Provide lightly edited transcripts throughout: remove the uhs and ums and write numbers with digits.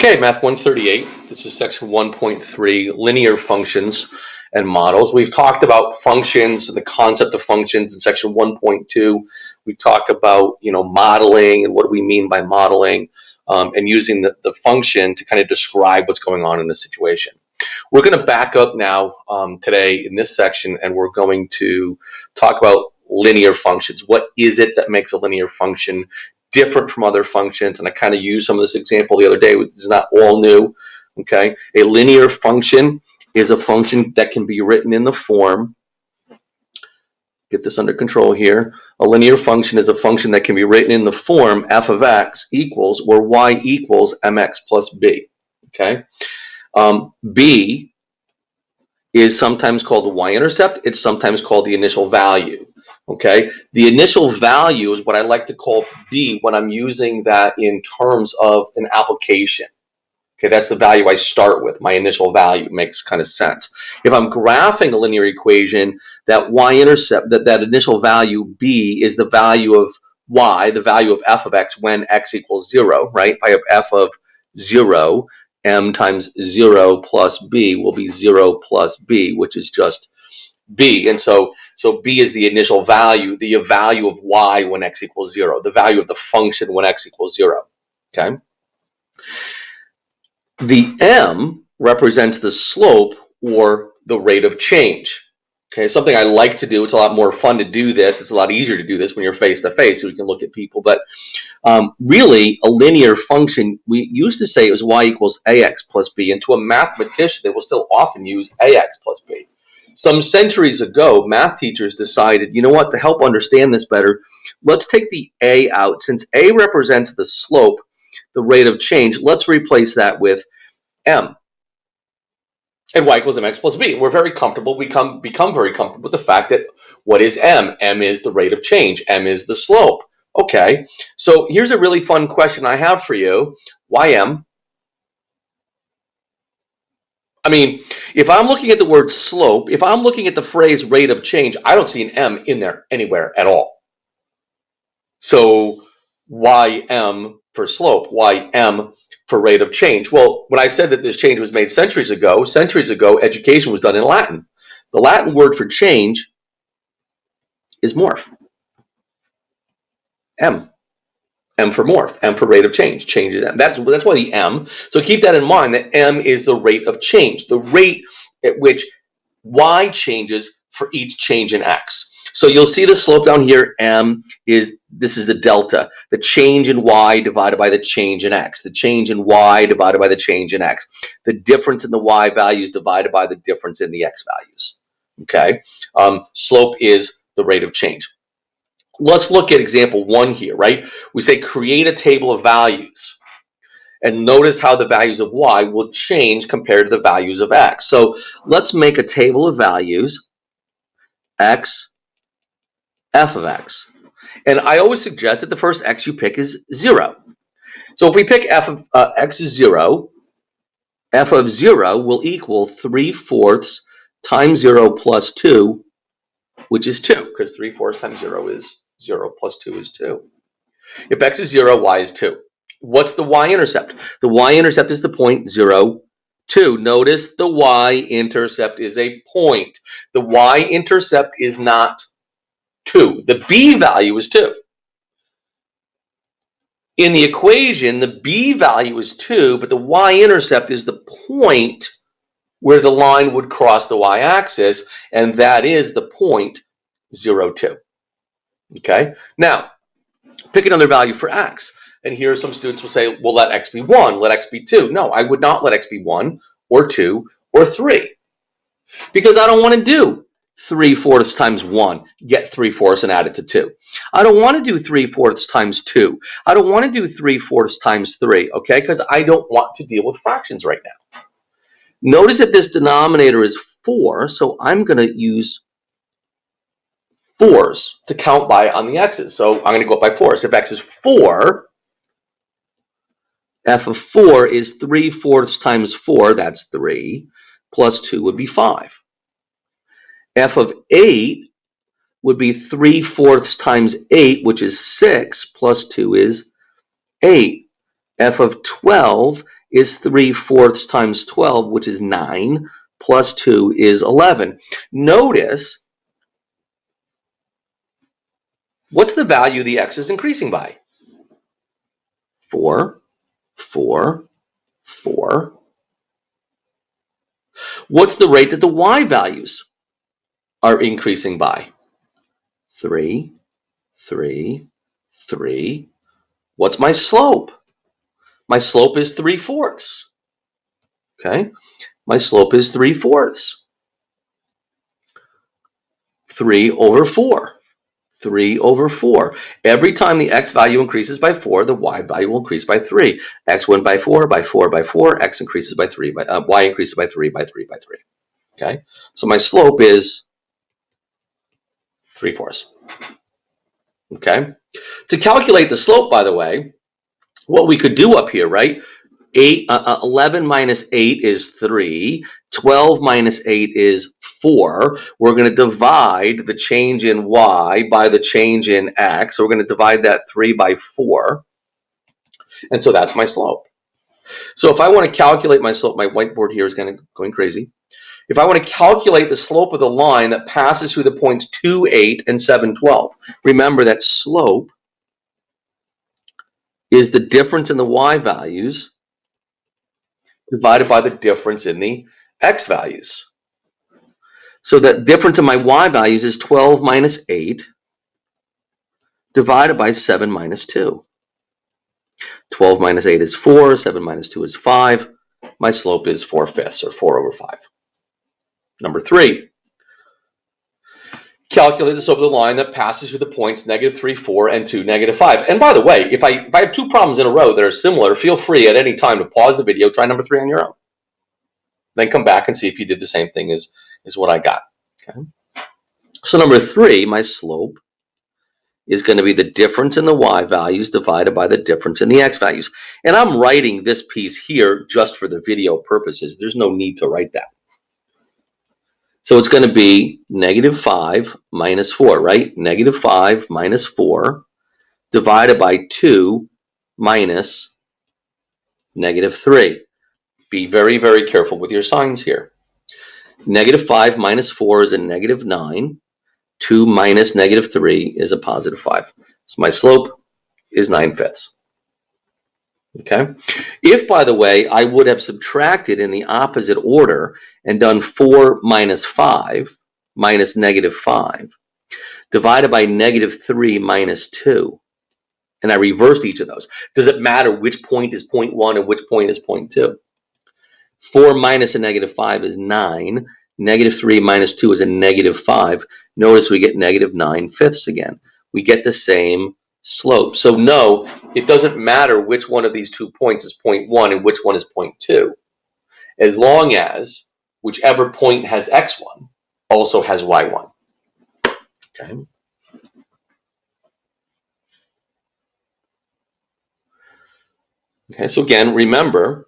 Okay, Math 138. This is section 1.3, linear functions and models. We've talked about functions and the concept of functions in section 1.2. We talk about, modeling and what do we mean by modeling, and using the function to kind of describe what's going on in the situation. We're going to back up now today in this section, and we're going to talk about linear functions. What is it that makes a linear function different from other functions? And I kind of used some of this example the other day, which is not all new. Okay, a linear function is a function that can be written in the form, get this under control here, a linear function is a function that can be written in the form f of x equals, or y equals mx plus b. Okay, b is sometimes called the y-intercept, it's sometimes called the initial value. Okay, the initial value is what I like to call b when I'm using that in terms of an application. Okay, that's the value I start with. My initial value makes kind of sense. If I'm graphing a linear equation, that y-intercept, that initial value b is the value of y, the value of f of x when x equals 0, right? I have f of 0, m times 0 plus b will be 0 plus b, which is just b. And so b is the initial value, the value of y when x equals 0, the value of the function when x equals 0. Okay. The m represents the slope or the rate of change. Okay, something I like to do. It's a lot more fun to do this. It's a lot easier to do this when you're face to face, so we can look at people. But really, a linear function, we used to say it was y equals ax plus b, and to a mathematician, they will still often use ax plus b. Some centuries ago, math teachers decided, you know what, to help understand this better, let's take the a out. Since a represents the slope, the rate of change, let's replace that with m. And y equals mx plus b. We're very comfortable. We become very comfortable with the fact that what is m? M is the rate of change. M is the slope. Okay, so here's a really fun question I have for you. Why m? I mean, if I'm looking at the word slope, if I'm looking at the phrase rate of change, I don't see an m in there anywhere at all. So why m for slope? Why m for rate of change? Well, when I said that this change was made centuries ago, education was done in Latin. The Latin word for change is morph. M. M for morph, M for rate of change. Change is M. That's why the M. So keep that in mind, that M is the rate of change, the rate at which Y changes for each change in X. So you'll see the slope down here, M is, this is the delta, the change in Y divided by the change in X, the change in Y divided by the change in X, the difference in the Y values divided by the difference in the X values. Okay, slope is the rate of change. Let's look at example 1 here, right? We say create a table of values. And notice how the values of y will change compared to the values of x. So let's make a table of values, x, f of x. And I always suggest that the first x you pick is 0. So if we pick f of x is 0, f of 0 will equal 3/4 times 0 plus 2, which is 2, because 3/4 times 0 is 0 plus 2 is 2. If x is 0, y is 2. What's the y-intercept? The y-intercept is the point 0, 2. Notice the y-intercept is a point. The y-intercept is not 2. The b value is 2. In the equation, the b value is 2, but the y-intercept is the point where the line would cross the y-axis, and that is the point 0, 2. Okay, now pick another value for x. And here some students will say, well, let x be 1, let x be 2. No, I would not let x be 1 or 2 or 3, because I don't want to do 3/4 times 1, get 3/4 and add it to 2. I don't want to do 3/4 times 2. I don't want to do 3/4 times 3, okay, because I don't want to deal with fractions right now. Notice that this denominator is 4, so I'm going to use 4s to count by on the x's. So I'm going to go up by 4. So if x is 4, f of 4 is 3/4 times 4, that's 3, plus 2 would be 5. F of 8 would be 3/4 times 8, which is 6, plus 2 is 8. F of 12 is 3/4 times 12, which is 9, plus 2 is 11. Notice, what's the value the x is increasing by? 4, 4, 4. What's the rate that the y values are increasing by? 3, 3, 3. What's my slope? My slope is 3/4. Okay, my slope is 3/4. 3 over 4. 3 over 4. Every time the x value increases by 4, the y value will increase by 3. X went by 4, by 4, by 4. X increases by 3, y increases by 3, by 3, by 3. Okay, so my slope is 3/4. Okay, to calculate the slope, by the way, what we could do up here, right? 11 minus 8 is 3. 12 minus 8 is 4. We're going to divide the change in y by the change in x. So we're going to divide that 3 by 4. And so that's my slope. So if I want to calculate my slope, my whiteboard here is going crazy. If I want to calculate the slope of the line that passes through the points 2, 8, and 7, 12, remember that slope is the difference in the y values divided by the difference in the x values. So the difference in my y values is 12 minus 8 divided by 7 minus 2. 12 minus 8 is 4, 7 minus 2 is 5. My slope is 4/5, or 4 over 5. Number 3, calculate the slope of the line that passes through the points -3, 4, and 2, -5. And by the way, if I have two problems in a row that are similar, feel free at any time to pause the video, try number 3 on your own. Then come back and see if you did the same thing as what I got. Okay. So number 3, my slope is going to be the difference in the y values divided by the difference in the x values. And I'm writing this piece here just for the video purposes. There's no need to write that. So it's going to be -5 minus 4, right? -5 minus 4 divided by 2 minus -3. Be very, very careful with your signs here. -5 minus 4 is a -9. 2 minus -3 is a +5. So my slope is 9/5. Okay. If, by the way, I would have subtracted in the opposite order and done 4 minus 5 minus -5 divided by -3 minus 2, and I reversed each of those, does it matter which point is point 1 and which point is point 2? 4 minus a -5 is 9. -3 minus 2 is a -5. Notice we get -9/5 again. We get the same slope. So no, it doesn't matter which one of these 2 points is point 1 and which one is point 2, as long as whichever point has x1 also has y1. Okay. Okay, so again, remember,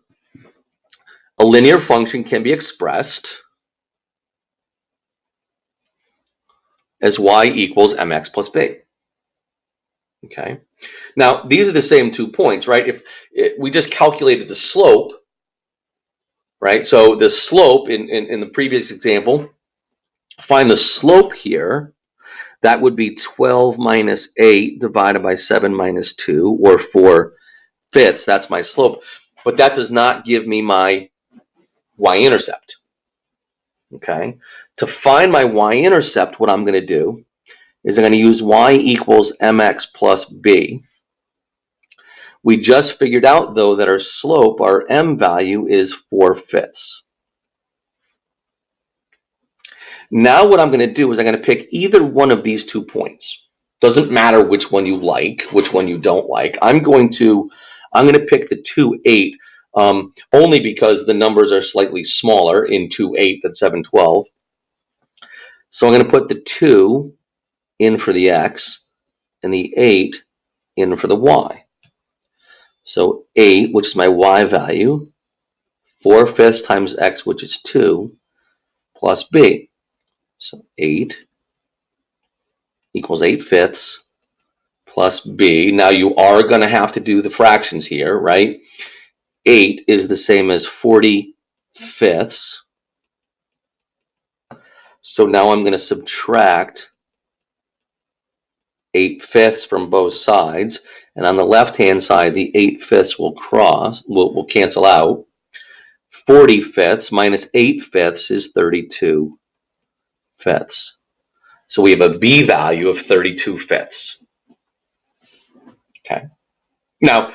a linear function can be expressed as y equals mx plus b. Okay. Now, these are the same 2 points, right? If we just calculated the slope, right? So the slope in the previous example, find the slope here. That would be 12 minus 8 divided by 7 minus 2, or 4/5. That's my slope. But that does not give me my y-intercept. Okay. To find my y-intercept, what I'm going to do is I'm going to use y equals mx plus b. We just figured out, though, that our slope, our m value, is 4/5. Now what I'm going to do is I'm going to pick either one of these 2 points. Doesn't matter which one you like, which one you don't like. I'm going to pick the 2, 8, only because the numbers are slightly smaller in 2, 8 than 7, 12. So I'm going to put the 2 in for the x and the 8 in for the y. So 8, which is my y value, 4/5 times x, which is 2, plus b. So 8 equals 8/5 plus b. Now you are going to have to do the fractions here, right? 8 is the same as 40/5. So now I'm going to subtract 8/5 from both sides. And on the left-hand side, the 8/5 will cancel out. 40/5 minus 8/5 is 32/5. So we have a B value of 32/5. Okay. Now,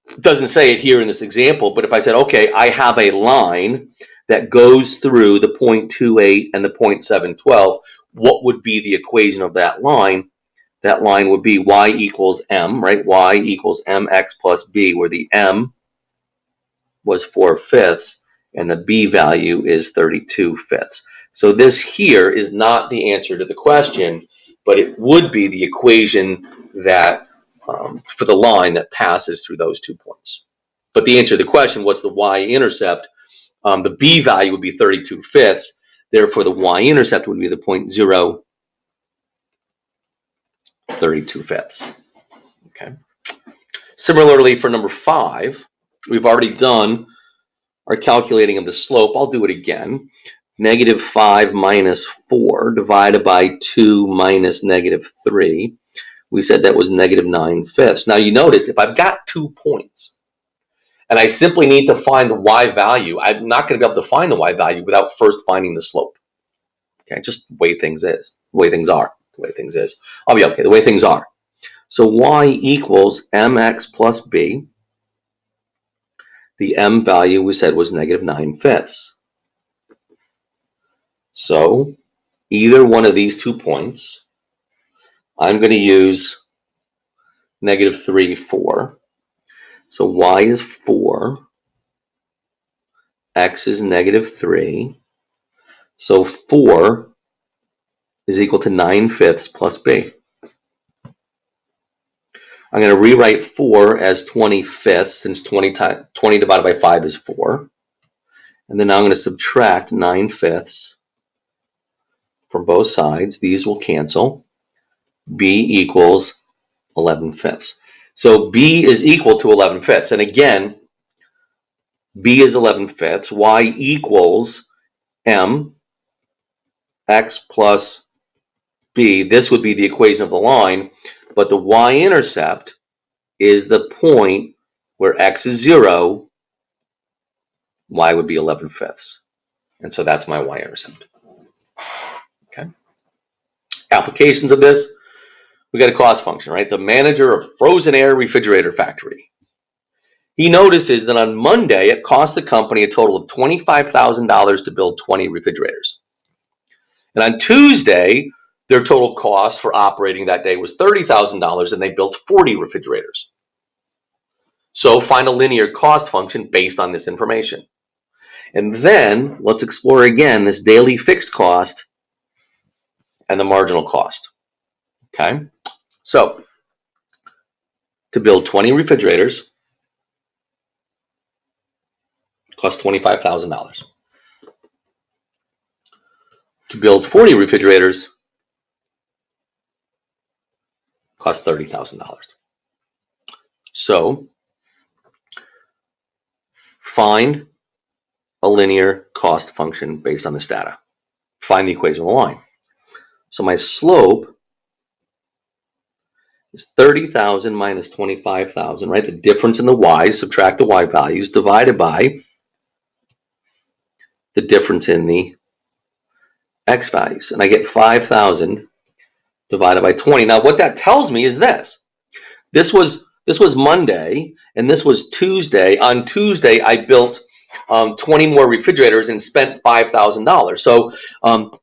it doesn't say it here in this example, but if I said, okay, I have a line that goes through the 0.28 and the 0.712, what would be the equation of that line? That line would be y equals m, right? Y equals mx plus b, where the m was 4/5 and the b value is 32/5. So this here is not the answer to the question, but it would be the equation that for the line that passes through those 2 points. But the answer to the question, what's the y-intercept? The b value would be 32/5. Therefore, the y-intercept would be the 0.032/5. Okay. Similarly, for number 5, we've already done our calculating of the slope. I'll do it again. -5 minus 4 divided by 2 minus -3. We said that was -9/5. Now you notice if I've got 2 points and I simply need to find the y value, I'm not going to be able to find the y value without first finding the slope. Okay, just the way things is, the way things are, the way things is. I'll be okay, the way things are. So y equals mx plus b. The m value we said was -9/5. So either one of these 2 points, I'm going to use -3, 4. So y is 4, x is -3. So 4 is equal to 9/5 plus b. I'm going to rewrite 4 as 20/5 since 20 divided by 5 is 4. And then I'm going to subtract 9/5 from both sides. These will cancel. B equals 11/5. So B is equal to 11/5. And again, B is 11/5. Y equals M, X plus B. This would be the equation of the line, but the y-intercept is the point where X is 0, Y would be 11/5. And so that's my y-intercept. Okay. Applications of this, we got a cost function, right? The manager of frozen air refrigerator factory. He notices that on Monday, it cost the company a total of $25,000 to build 20 refrigerators. And on Tuesday, their total cost for operating that day was $30,000 and they built 40 refrigerators. So find a linear cost function based on this information. And then let's explore again this daily fixed cost and the marginal cost. Okay, so to build 20 refrigerators costs $25,000. To build 40 refrigerators costs $30,000. So find a linear cost function based on this data. Find the equation of the line. So my slope is 30,000 minus 25,000, right? The difference in the y, subtract the y values, divided by the difference in the x values. And I get 5,000 divided by 20. Now what that tells me is this. This was Monday, and this was Tuesday. On Tuesday, I built 20 more refrigerators and spent $5,000. So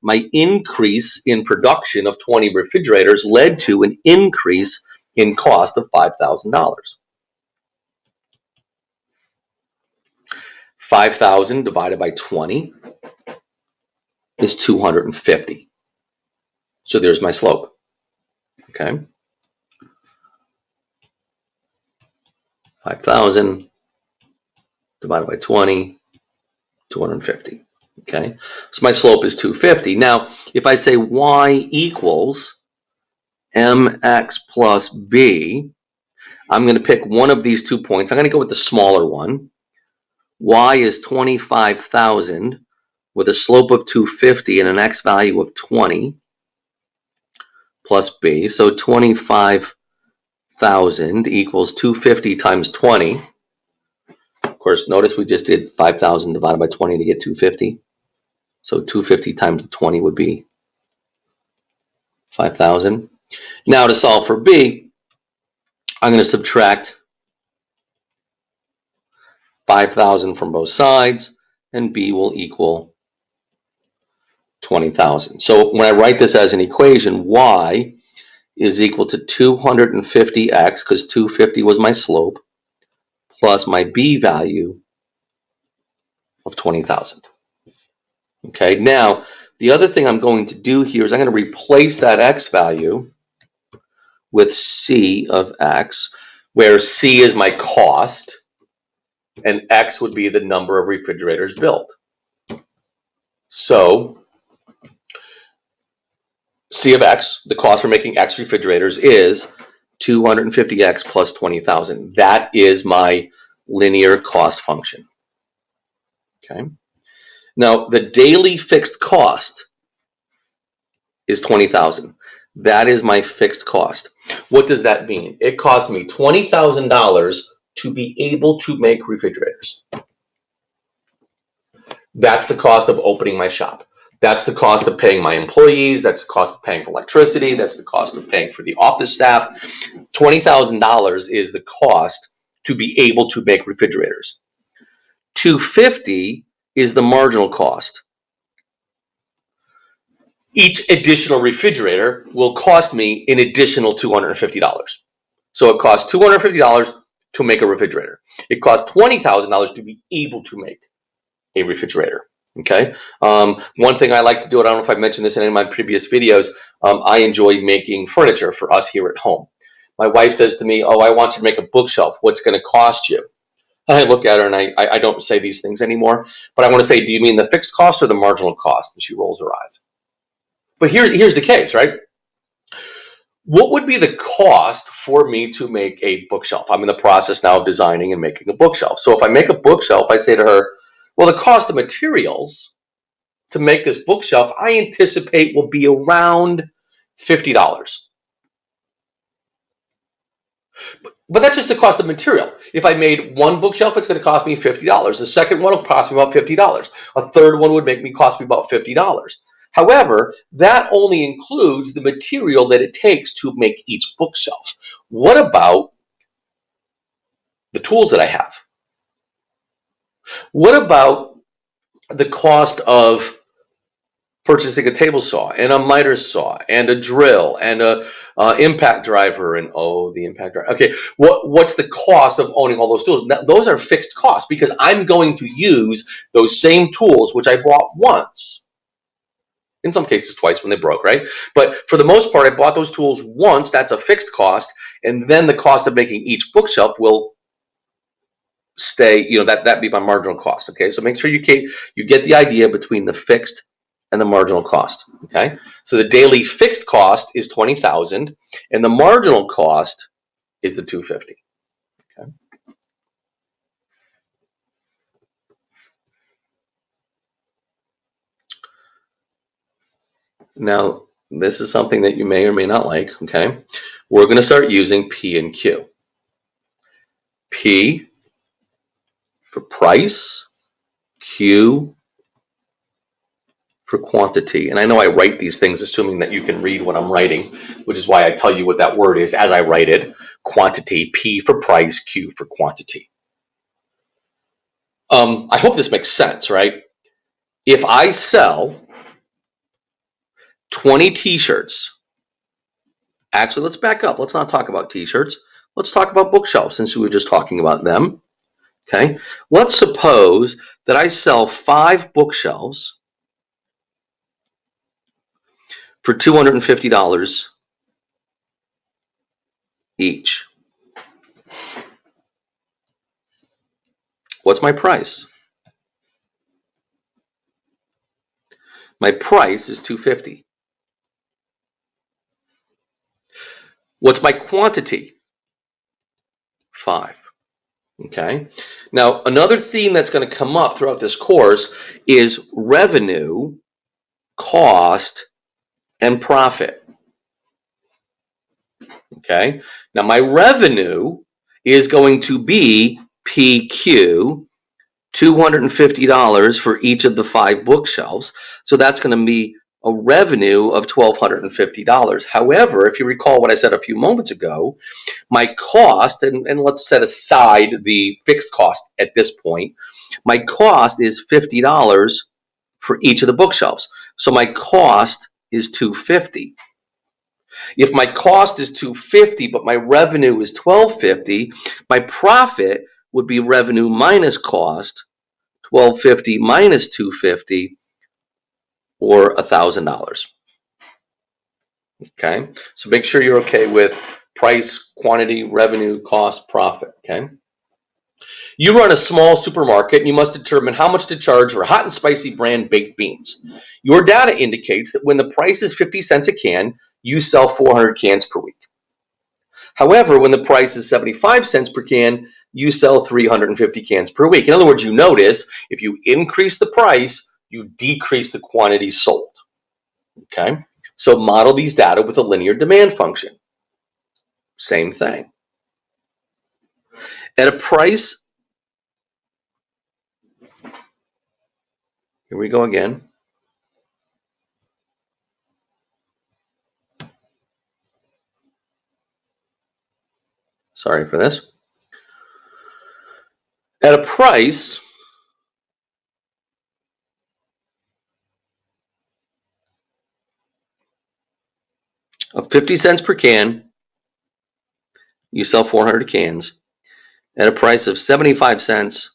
my increase in production of 20 refrigerators led to an increase in cost of $5,000. 5,000 divided by 20 is 250. So there's my slope. Okay. 5,000 divided by 20, 250. Okay, so my slope is 250. Now, if I say y equals mx plus b, I'm going to pick one of these 2 points. I'm going to go with the smaller one. y is 25,000 with a slope of 250 and an x value of 20 plus b. So 25,000 equals 250 times 20. Of course, notice we just did 5,000 divided by 20 to get 250. So 250 times the 20 would be 5,000. Now to solve for b, I'm going to subtract 5,000 from both sides, and b will equal 20,000. So when I write this as an equation, y is equal to 250x, because 250 was my slope, plus my b value of 20,000. Okay, now the other thing I'm going to do here is I'm going to replace that x value with c of x, where c is my cost, and x would be the number of refrigerators built. So c of x, the cost for making x refrigerators, is 250x plus 20,000. That is my linear cost function. Okay. Now the daily fixed cost is 20,000. That is my fixed cost. What does that mean? It costs me $20,000 to be able to make refrigerators. That's the cost of opening my shop. That's the cost of paying my employees. That's the cost of paying for electricity. That's the cost of paying for the office staff. $20,000 is the cost to be able to make refrigerators. $250 is the marginal cost. Each additional refrigerator will cost me an additional $250. So it costs $250 to make a refrigerator. It costs $20,000 to be able to make a refrigerator. Okay. One thing I like to do, I don't know if I've mentioned this in any of my previous videos, I enjoy making furniture for us here at home. My wife says to me, "Oh, I want you to make a bookshelf. What's going to cost you?" I look at her and I don't say these things anymore, but I want to say, "Do you mean the fixed cost or the marginal cost?" And she rolls her eyes. But here's the case, right? What would be the cost for me to make a bookshelf? I'm in the process now of designing and making a bookshelf. So if I make a bookshelf, I say to her, well, the cost of materials to make this bookshelf, I anticipate will be around $50. But that's just the cost of material. If I made one bookshelf, it's going to cost me $50. The second one will cost me about $50. A third one would cost me about $50. However, that only includes the material that it takes to make each bookshelf. What about the tools that I have? What about the cost of purchasing a table saw and a miter saw and a drill and a impact driver and the impact driver. Okay, what's the cost of owning all those tools? Now, those are fixed costs because I'm going to use those same tools which I bought once. In some cases twice when they broke, right? But for the most part, I bought those tools once. That's a fixed cost, and then the cost of making each bookshelf will stay. That be my marginal cost. Okay, so make sure you get the idea between the fixed and the marginal cost. Okay, so the daily fixed cost is 20,000, and the marginal cost is the 250. Okay. Now, this is something that you may or may not like. Okay, we're going to start using P and Q. P for price, Q for quantity. And I know I write these things assuming that you can read what I'm writing, which is why I tell you what that word is as I write it. Quantity, P for price, Q for quantity. I hope this makes sense, right? If I sell 20 t-shirts, actually, let's back up. Let's not talk about t-shirts. Let's talk about bookshelves since we were just talking about them. Okay. Let's suppose that I sell 5 bookshelves for $250 each. What's my price? My price is $250. What's my quantity? 5. Okay. Now, another theme that's going to come up throughout this course is revenue, cost, and profit. Okay. Now, my revenue is going to be PQ, $250 for each of the 5 bookshelves. So that's going to be a revenue of $1,250. However, if you recall what I said a few moments ago, my cost, and let's set aside the fixed cost at this point, my cost is $50 for each of the bookshelves. So my cost is $250. If my cost is $250, but my revenue is $1,250, my profit would be revenue minus cost, $1,250 minus $250, or $1,000. Okay, so make sure you're okay with price, quantity, revenue, cost, profit. Okay. You run a small supermarket and you must determine how much to charge for hot and spicy brand baked beans. Your data indicates that when the price is 50 cents a can, you sell 400 cans per week. However, when the price is 75 cents per can, you sell 350 cans per week. In other words, you notice if you increase the price, you decrease the quantity sold. Okay? So model these data with a linear demand function. Same thing. At a price, here we go again. Sorry for this. At a price of 50 cents per can, you sell 400 cans. At a price of 75 cents,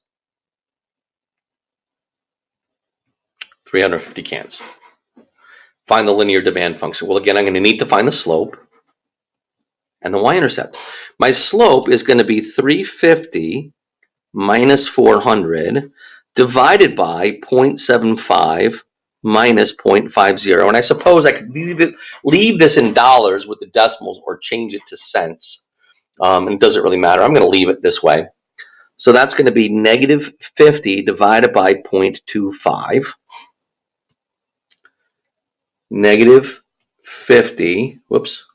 350 cans. Find the linear demand function. Well, again, I'm going to need to find the slope and the y-intercept. My slope is going to be 350 minus 400 divided by 0.75 minus 0.50. And I suppose I could leave this in dollars with the decimals or change it to cents. It doesn't really matter. I'm going to leave it this way. So that's going to be negative 50 divided by 0.25. Negative 50, whoops.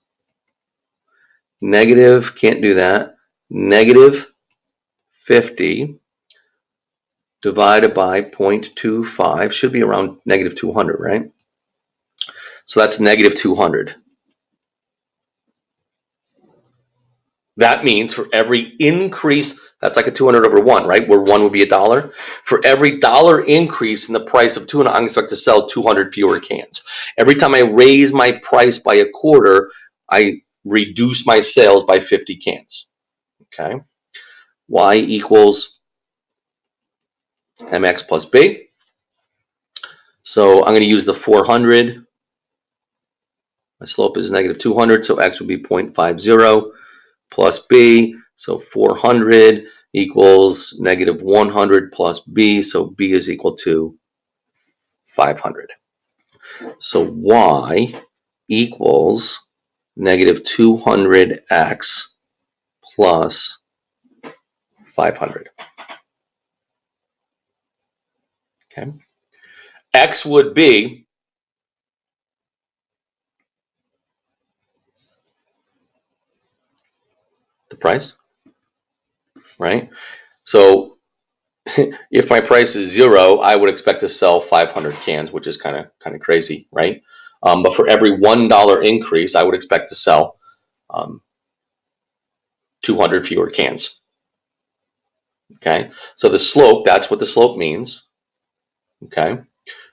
Negative, can't do that. Negative 50 divided by 0.25 should be around negative 200, right? So that's negative 200. That means for every increase, that's like a 200 over 1, right? Where 1 would be $1. For every dollar increase in the price of tuna, I'm expected to sell 200 fewer cans. Every time I raise my price by a quarter, I reduce my sales by 50 cans. Okay. Y equals mx plus b. So I'm going to use the 400. My slope is negative 200, so x would be 0.50 plus b. So 400 equals negative 100 plus b. So b is equal to 500. So y equals negative 200x plus 500. Okay. X would be the price, right? So if my price is 0, I would expect to sell 500 cans, which is kind of crazy, right? But for every $1 increase, I would expect to sell 200 fewer cans. Okay, so the slope, that's what the slope means. Okay,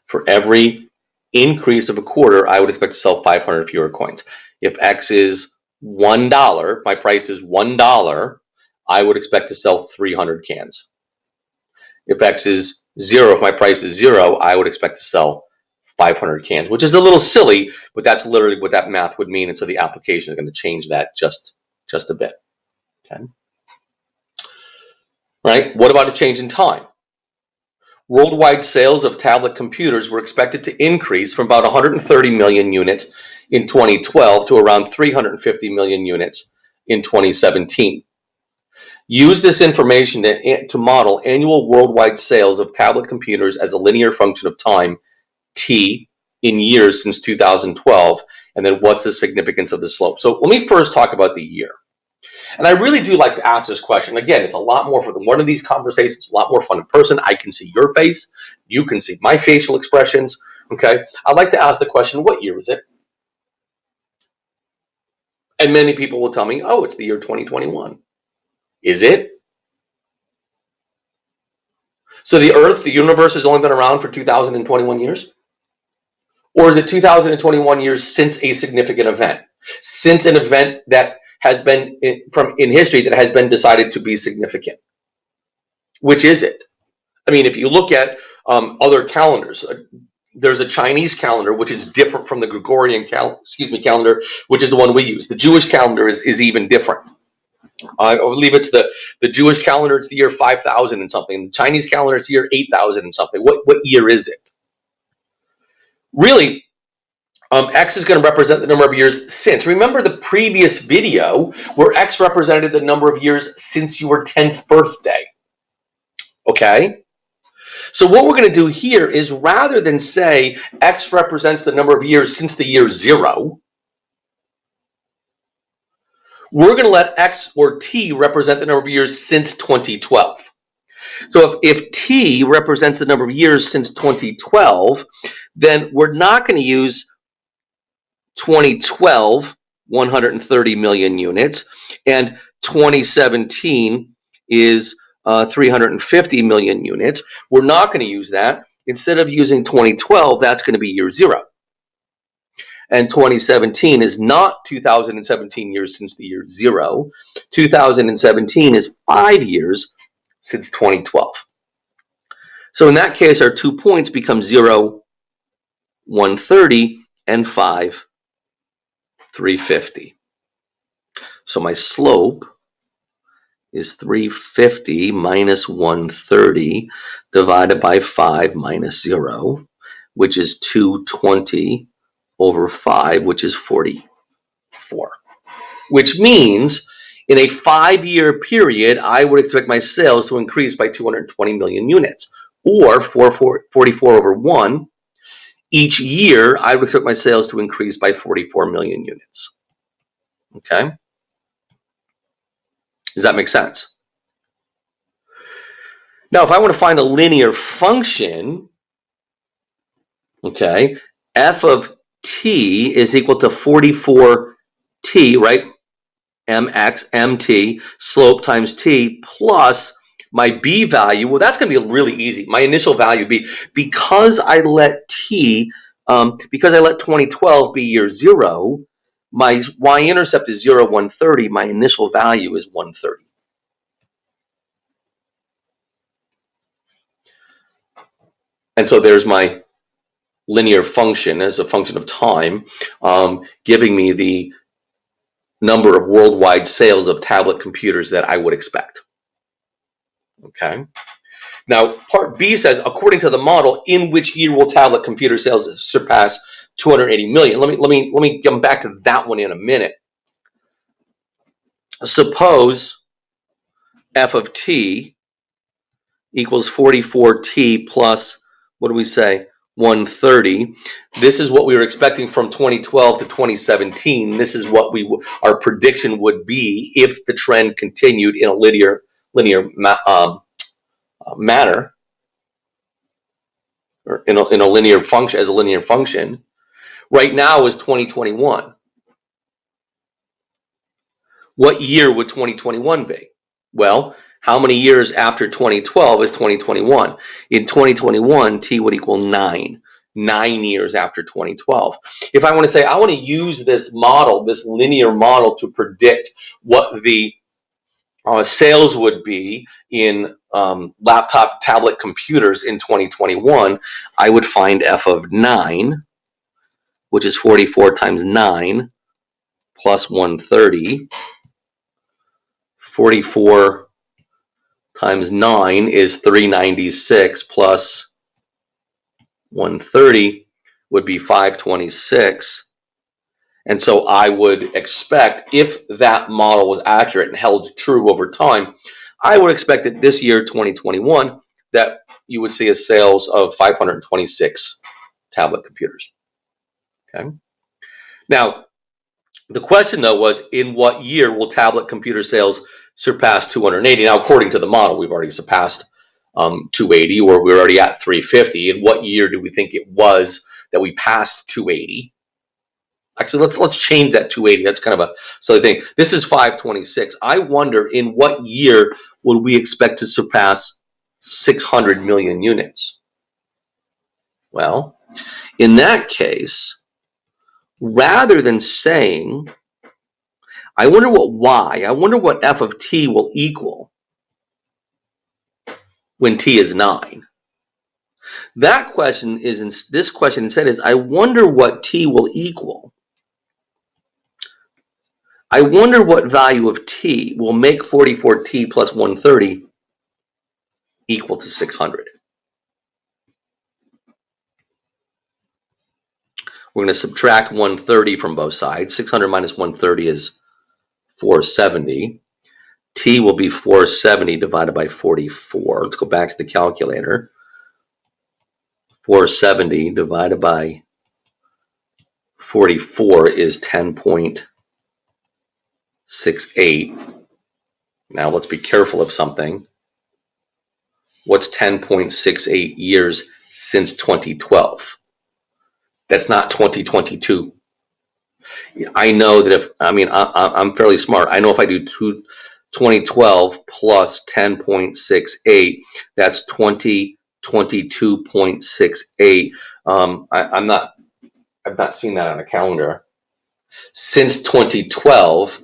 for every increase of a quarter, I would expect to sell 500 fewer coins. If X is $1, my price is $1, I would expect to sell 300 cans. If X is 0, if my price is 0, I would expect to sell 500 cans, which is a little silly, but that's literally what that math would mean. And so the application is going to change that just a bit. Okay. Right? What about a change in time? Worldwide sales of tablet computers were expected to increase from about 130 million units in 2012 to around 350 million units in 2017. Use this information to model annual worldwide sales of tablet computers as a linear function of time, t, in years since 2012, and then what's the significance of the slope. So let me first talk about the year. And I really do like to ask this question. Again, it's a lot more for one of these conversations, a lot more fun in person. I can see your face. You can see my facial expressions. Okay. I like to ask the question, what year is it? And many people will tell me, oh, it's the year 2021. Is it? So the Earth, the universe has only been around for 2021 years? Or is it 2021 years since a significant event? Since an event that has been in history that has been decided to be significant? Which is it? I mean, if you look at other calendars, there's a Chinese calendar which is different from the Gregorian calendar, which is the one we use. The Jewish calendar is even different. I believe it's the Jewish calendar. It's the year 5,000 and something. The Chinese calendar is the year 8,000 and something. What year is it? Really, X is going to represent the number of years since. Remember the previous video where X represented the number of years since your 10th birthday. Okay? So what we're going to do here is, rather than say X represents the number of years since the year 0, we're going to let X or T represent the number of years since 2012. So if T represents the number of years since 2012, then we're not going to use 2012, 130 million units, and 2017 is 350 million units. We're not going to use that. Instead of using 2012, that's going to be year 0. And 2017 is not 2017 years since the year 0. 2017 is 5 years since 2012. So in that case, our 2 points become 0, 130, and 5, 350. So my slope is 350 minus 130 divided by 5 minus 0, which is 220 over 5, which is 44. Which means in a 5-year period, I would expect my sales to increase by 220 million units, or 44 over 1. Each year, I would expect my sales to increase by 44 million units. Okay? Does that make sense? Now, if I want to find the linear function, okay, f of t is equal to 44t, right? mx, mt, slope times t, plus my b value. Well, that's going to be really easy. My initial value b, because I let 2012 be year 0, my y-intercept is 0, 130. My initial value is 130. And so there's my linear function as a function of time, giving me the number of worldwide sales of tablet computers that I would expect. Okay. Now, part B says, according to the model, in which year will tablet computer sales surpass 280 million? Let me come back to that one in a minute. Suppose f of t equals 44t plus, what do we say, 130. This is what we were expecting from 2012 to 2017. This is what our prediction would be if the trend continued in a linear manner, or in a linear function, as a linear function. Right now is 2021. What year would 2021 be? Well, how many years after 2012 is 2021? In 2021, t would equal 9. 9 years after 2012. If I want to say, I want to use this model, this linear model, to predict what the sales would be in laptop tablet computers in 2021, I would find f of 9, which is 44 times 9 plus 130. 44 times 9 is 396 plus 130 would be 526. And so I would expect, if that model was accurate and held true over time, I would expect that this year, 2021, that you would see a sales of 526 tablet computers. Okay. Now, the question though was, in what year will tablet computer sales surpass 280? Now, according to the model, we've already surpassed 280, or we're already at 350. In what year do we think it was that we passed 280? Actually, let's change that 280. That's kind of a silly thing. This is 526. I wonder, in what year would we expect to surpass 600 million units? Well, in that case, rather than saying, I wonder what y, I wonder what f of t will equal when t is 9. That question is, this question instead is, I wonder what t will equal. I wonder what value of t will make 44t plus 130 equal to 600. We're going to subtract 130 from both sides. 600 minus 130 is 470. T will be 470 divided by 44. Let's go back to the calculator. 470 divided by 44 is 10.68. Now let's be careful of something. What's 10.68 years since 2012? That's not 2022. I know that if, I'm fairly smart. I know if I do 2012 plus 10.68, that's 2022.68. I've not seen that on a calendar. Since 2012,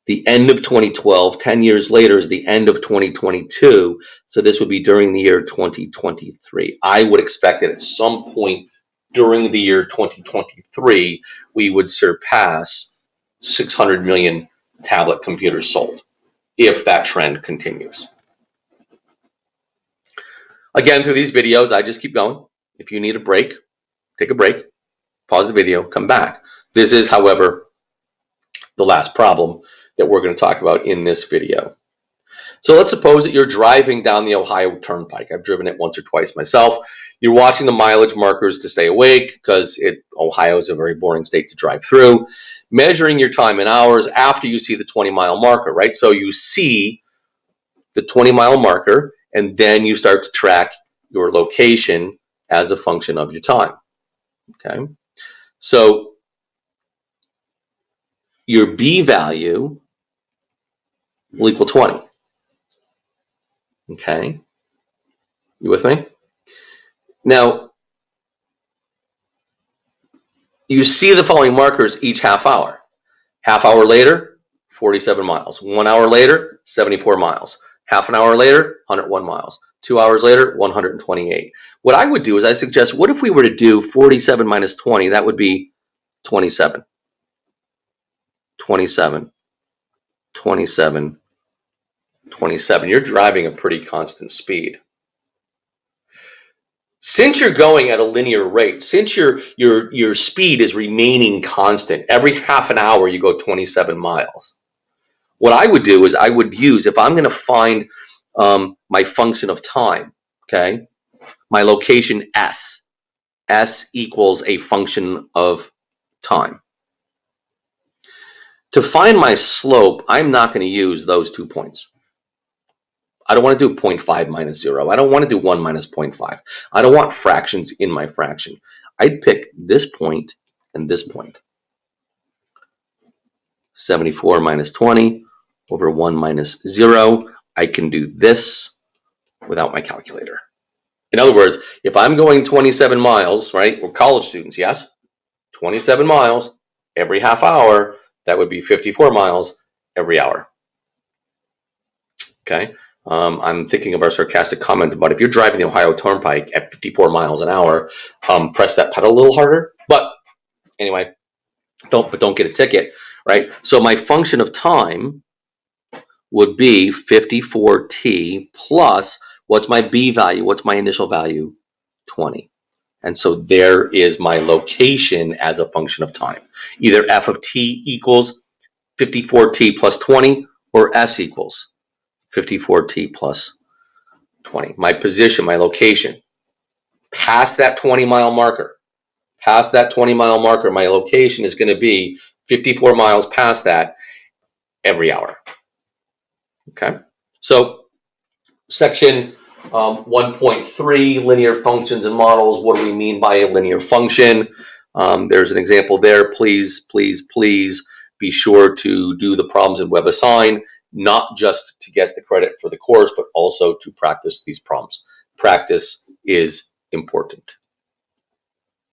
the end of 2012, 10 years later is the end of 2022. So this would be during the year 2023. I would expect that at some point during the year 2023, we would surpass 600 million tablet computers sold, if that trend continues. Again, through these videos, I just keep going. If you need a break, take a break, pause the video, come back. This is, however, the last problem that we're going to talk about in this video. So let's suppose that you're driving down the Ohio Turnpike. I've driven it once or twice myself. You're watching the mileage markers to stay awake because Ohio is a very boring state to drive through. Measuring your time in hours after you see the 20-mile marker, right? So you see the 20-mile marker, and then you start to track your location as a function of your time. Okay, so your B value will equal 20. Okay, you with me? Now, you see the following markers each half hour. Half hour later, 47 miles. 1 hour later, 74 miles. Half an hour later, 101 miles. 2 hours later, 128. What I would do is I suggest, what if we were to do 47 minus 20? That would be 27. 27. 27. 27. You're driving a pretty constant speed. Since you're going at a linear rate, since your speed is remaining constant, every half an hour you go 27 miles. What I would do is I would use, if I'm going to find my function of time, okay, my location S equals a function of time. To find my slope, I'm not going to use those 2 points. I don't want to do 0.5 minus 0. I don't want to do 1 minus 0.5. I don't want fractions in my fraction. I'd pick this point and this point. 74 minus 20 over 1 minus 0. I can do this without my calculator. In other words, if I'm going 27 miles, right, we're college students, yes? 27 miles every half hour, that would be 54 miles every hour. Okay, I'm thinking of our sarcastic comment about if you're driving the Ohio Turnpike at 54 miles an hour, press that pedal a little harder. But anyway, don't get a ticket, right? So my function of time would be 54t plus, what's my B value? What's my initial value? 20. And so there is my location as a function of time. either f of t equals 54t plus 20 or s equals 54t plus 20. My position, my location, past that 20-mile marker, my location is going to be 54 miles past that every hour. Okay, so section 1.3, linear functions and models. What do we mean by a linear function? There's an example there. Please be sure to do the problems in WebAssign, not just to get the credit for the course, but also to practice these problems. Practice is important.